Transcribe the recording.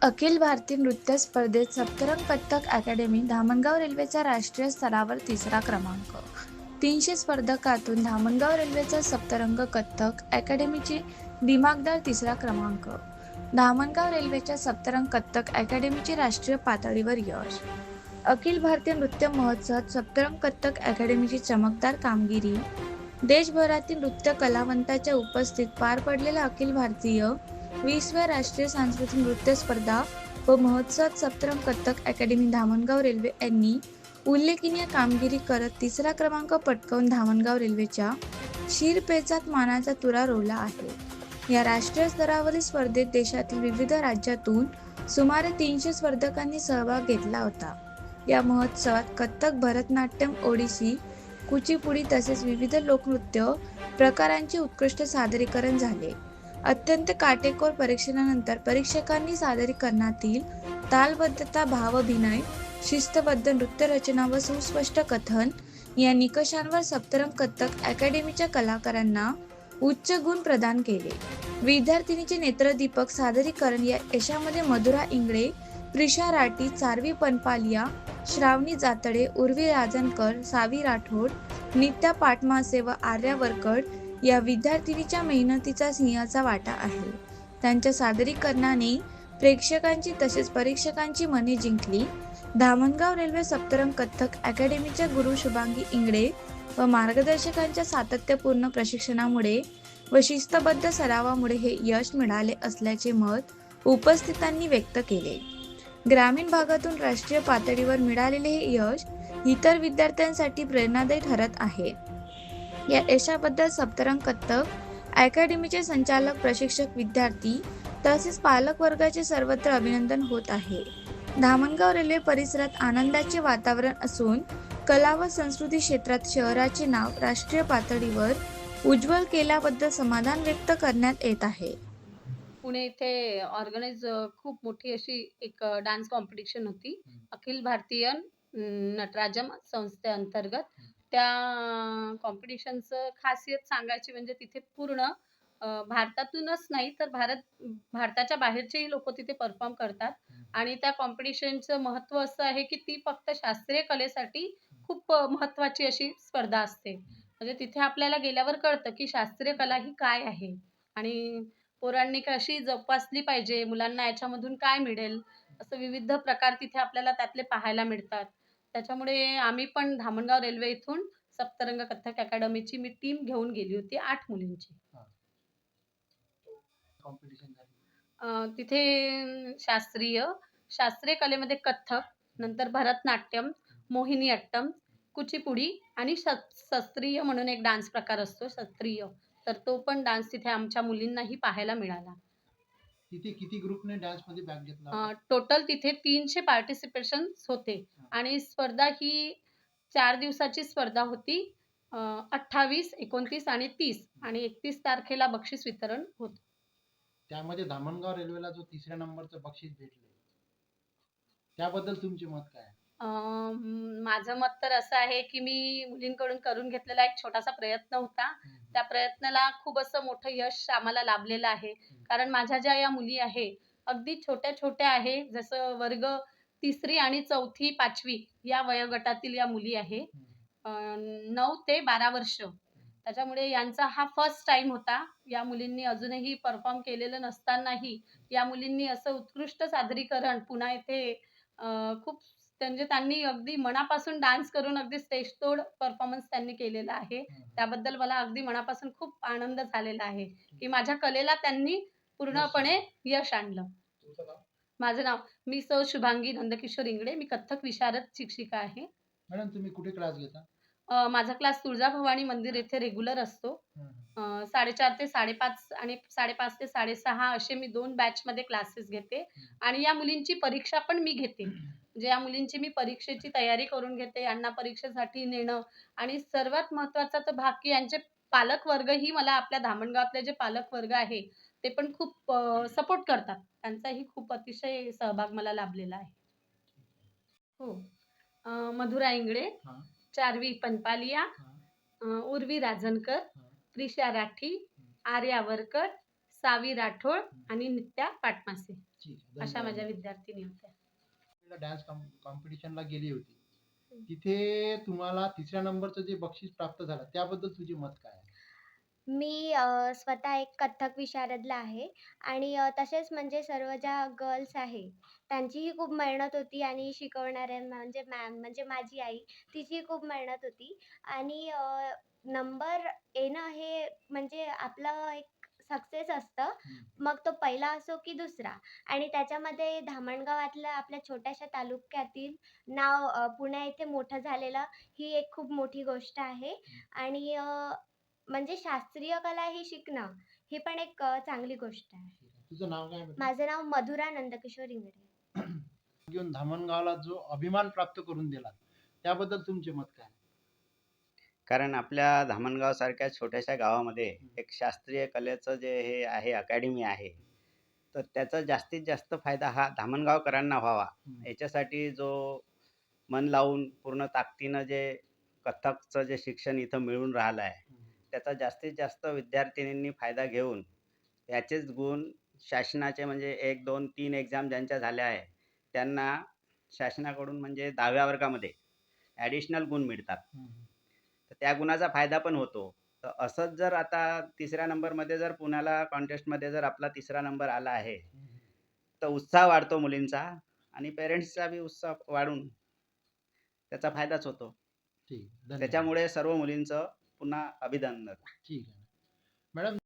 अखिल भारतीय नृत्य स्पर्धेत सप्तरंग कथ्थक अकॅडमी धामणगाव रेल्वेचा राष्ट्रीय स्तरावर तिसरा क्रमांक. 300 स्पर्धकातून धामणगाव रेल्वेचा सप्तरंग कथ्थक अकॅडमीची दिमाखदार तिसरा क्रमांक. धामणगाव रेल्वेच्या सप्तरंग कथ्थक अकॅडमीचे राष्ट्रीय पातळीवर यश. अखिल भारतीय नृत्य महोत्सवात सप्तरंग कथ्थक अकॅडमीची चमकदार कामगिरी. देशभरातील नृत्य कलावंतांच्या उपस्थितीत पार पडलेल्या अखिल भारतीय 20व्या राष्ट्रीय सांस्कृतिक नृत्य स्पर्धा व महोत्सवात सप्तरंग कथ्थक अकॅडमी धामणगाव रेल्वे यांनी उल्लेखनीय कामगिरी करत तिसरा क्रमांक पटकावून धामणगाव रेल्वेच्या शिरपेचात मानाचा तुरा रोवला आहे. या राष्ट्रीय स्तरावरील स्पर्धेत देशातील विविध राज्यातून सुमारे 300 स्पर्धकांनी सहभाग घेतला होता. या महोत्सवात कथ्थक, भरतनाट्यम, ओडिसी, कुचिपुडी तसेच विविध लोकनृत्य प्रकारांचे उत्कृष्ट सादरीकरण झाले. अत्यंत काटेकोर परीक्षणानंतर परीक्षकांनी सादरीकरणातील तालबद्धता, भावाभिनय, शिस्तबद्ध नृत्यरचना व सुस्पष्ट कथन या निकषांवर सप्तरंग कथ्थक अकॅडमीच्या कलाकारांना उच्च गुण प्रदान केले. विद्यार्थिनीचे नेत्रदीपक सादरीकरण या यशामध्ये मधुरा इंगळे, प्रिशा राठी, चार्वी पनपालिया, श्रावणी जातडे, उर्वी राजनकर, सावी राठोड, नित्या पाटमासे व आर्या वरकड या विद्यार्थिनीच्या मेहनतीचा सिंहाचा वाटा आहे. त्यांच्या सादरीकरणाने प्रेक्षकांची तसेच परीक्षकांची मने जिंकली. धामणगाव रेल्वे सप्तरंग कथ्थक अकॅडमीच्या गुरु शुभांगी इंगळे व मार्गदर्शकांच्या सातत्यपूर्ण प्रशिक्षणामुळे व शिस्तबद्ध सरावामुळे हे यश मिळाले असल्याचे मत उपस्थितांनी व्यक्त केले. ग्रामीण भागातून राष्ट्रीय पातळीवर मिळालेले हे यश इतर विद्यार्थ्यांसाठी प्रेरणादायी ठरत आहे. या यशाबद्दल सप्तरंग कथ्थक अकॅडमीचे संचालक, प्रशिक्षक, विद्यार्थी तसेच पालक वर्गाचे सर्वत्र अभिनंदन होत आहे. धामणगाव रेल्वे परिसरात आनंदाचे वातावरण असून कला व संस्कृती क्षेत्रात शहराचे नाव राष्ट्रीय पातळीवर उज्ज्वल केल्याबद्दल समाधान व्यक्त करण्यात येत आहे. पुणे इथे खूप मोठी अशी एक डान्स कॉम्पिटिशन होती. अखिल भारतीय नटराजम संस्थेअंतर्गत. त्या कॉम्पिटिशनचं खासियत सांगायची म्हणजे तिथे पूर्ण भारतातूनच नाही तर भारताच्या बाहेरचेही लोक तिथे परफॉर्म करतात. आणि त्या कॉम्पिटिशनचं महत्त्व असं आहे की ती फक्त शास्त्रीय कलेसाठी खूप महत्त्वाची अशी स्पर्धा असते. म्हणजे तिथे आपल्याला गेल्यावर कळतं की शास्त्रीय कला ही काय आहे आणि पोरांनी कशी जोपासली पाहिजे, मुलांना याच्यामधून काय मिळेल, असं विविध प्रकार तिथे आपल्याला त्यातले पाहायला मिळतात. त्याच्यामुळे आम्ही पण धामणगाव रेल्वे इथून सप्तरंग कथ्थक अकॅडमीची मी टीम घेऊन गेली होती 8 मुलींची. कॉम्पिटिशन झाली. तिथे शास्त्रीय शास्त्रीय कलेमध्ये कथ्थक, नंतर भरतनाट्यम, मोहिनीअट्टम, कुचिपुडी आणि शास्त्रीय म्हणून एक डान्स प्रकार असतो शास्त्रीय. तर तो पण डान्स तिथे आमच्या मुलींनाही पाहायला मिळाला. तिथे किती ग्रुपने डान्स मध्ये भाग घेतला? टोटल तिथे 300 पार्टिसिपेशन्स होते आणि स्पर्धा ही 4 दिवसाची स्पर्धा होती. 28, 29 आणि 30 आणि 31 तारखेला बक्षीस वितरण होतं. त्यामध्ये धामणगाव रेल्वेला जो 3ऱ्या नंबरचं बक्षीस भेटले त्याबद्दल तुमचे मत काय? माझं मत तर असं आहे की मी मुलींकडून करून घेतलेला एक छोटासा प्रयत्न होता. त्या प्रयत्नाला खूप असं मोठं यश आम्हाला लाभलेलं आहे. कारण माझ्या ज्या या मुली आहे अगदी छोट्या छोट्या आहे. जसं वर्ग 3री आणि 4थी 5वी या वयोगटातील या मुली आहे. 9 ते 12 वर्ष. त्याच्यामुळे यांचा हा फर्स्ट टाइम होता. या मुलींनी अजूनही परफॉर्म केलेलं नसतानाही या मुलींनी असं उत्कृष्ट सादरीकरण पुन्हा इथे खूप म्हणजे त्यांनी अगदी मनापासून डान्स करून अगदी स्टेजतोड परफॉर्मन्स त्यांनी केलेला आहे. त्याबद्दल मला अगदी मनापासून खूप आनंद झालेला आहे की माझ्या कलेला त्यांनी पूर्णपणे यश आणलं. माझं नाव मी सौ शुभांगी नंदकिशोर इंगळे. मी कथ्थक विशारद शिक्षिका आहे. मॅडम तुम्ही कुठे क्लास घेता? माझा क्लास तुळजाभवानी मंदिर येथे रेग्युलर असतो. 4:30 ते 5:30 आणि 5:30 ते 6:30 असे मी 2 बॅचमध्ये क्लासेस घेते. आणि या मुलींची परीक्षा पण मी घेते. म्हणजे या मुलींची मी परीक्षेची तयारी करून घेते. यांना परीक्षेसाठी नेणं आणि सर्वात महत्त्वाचा तर भाग की यांचे पालक वर्गही मला आपल्या धामणगावातले जे पालक वर्ग आहे ते पण खूप सपोर्ट करतात. त्यांचाही खूप अतिशय सहभाग मला लाभलेला आहे. हो. मधुरा इंगळे, चार्वी पनपालिया, उर्वी राजनकर, प्रिशा राठी, आर्या वरकड, सावी राठोड आणि नित्या पाटमासे ठीक आहे, अशा धन्यवाद. माझ्या विद्यार्थिनी होत्या. डान्स कॉम्पिटिशनला गेली होती, तिथे तुम्हाला तिसऱ्या नंबरचं जे बक्षीस प्राप्त झालं त्याबद्दल तुझे मत काय आहे? मी स्वतः एक कथ्थक विशारदला आहे आणि तसेच म्हणजे सर्व ज्या गर्ल्स आहे, त्यांचीही खूप मेहनत होती आणि शिकवणाऱ्या म्हणजे मॅम म्हणजे माझी आई, तिचीही खूप मेहनत होती आणि नंबर येणं हे म्हणजे आपलं एक सक्सेस असतं. मग तो पहिला असो की दुसरा आणि त्याच्यामध्ये धामणगावातल्या आपल्या छोट्याशा तालुक्यातील नाव पुण्या येथे मोठं झालेलं, ही एक खूप मोठी गोष्ट आहे आणि म्हणजे शास्त्रीय कला ही शिकणं, ही पण एक चांगली गोष्ट आहे. ठीक आहे. तुझं नाव काय बेटा? माझं नाव मधुरा नंदकिशोर इंगडे. घेऊन धामणगावला जो अभिमान प्राप्त करून दिला त्याबद्दल तुमचे मत काय? कारण आपल्या धामणगावसारख्या छोट्याशा गावामध्ये एक शास्त्रीय कलेचं जे हे आहे अकॅडमी आहे, तर त्याचा जास्तीत जास्त फायदा हा धामणगावकरांना व्हावा. याच्यासाठी जो मन लावून पूर्ण ताकदीनं जे कथ्थकचं जे शिक्षण इथं मिळून राहिलं आहे, त्याचा जास्तीत जास्त विद्यार्थिनींनी फायदा घेऊन याचेच गुण शासनाचे म्हणजे 1, 2, 3 एक्झाम ज्यांच्या झाल्या आहे, त्यांना शासनाकडून म्हणजे 10व्या वर्गामध्ये ॲडिशनल गुण मिळतात. तर त्या गुणाचा फायदा पण होतो. तर असंच जर आता तिसऱ्या नंबरमध्ये जर पुण्याला कॉन्टेस्टमध्ये जर आपला तिसरा नंबर आला आहे, तर उत्साह वाढतो मुलींचा आणि पेरेंट्सचा बी उत्साह वाढून त्याचा फायदाच होतो. ठीक, धन्यवाद. त्याच्यामुळे सर्व मुलींचं पुन्हा अभिनंदन. ठीक आहे मॅडम.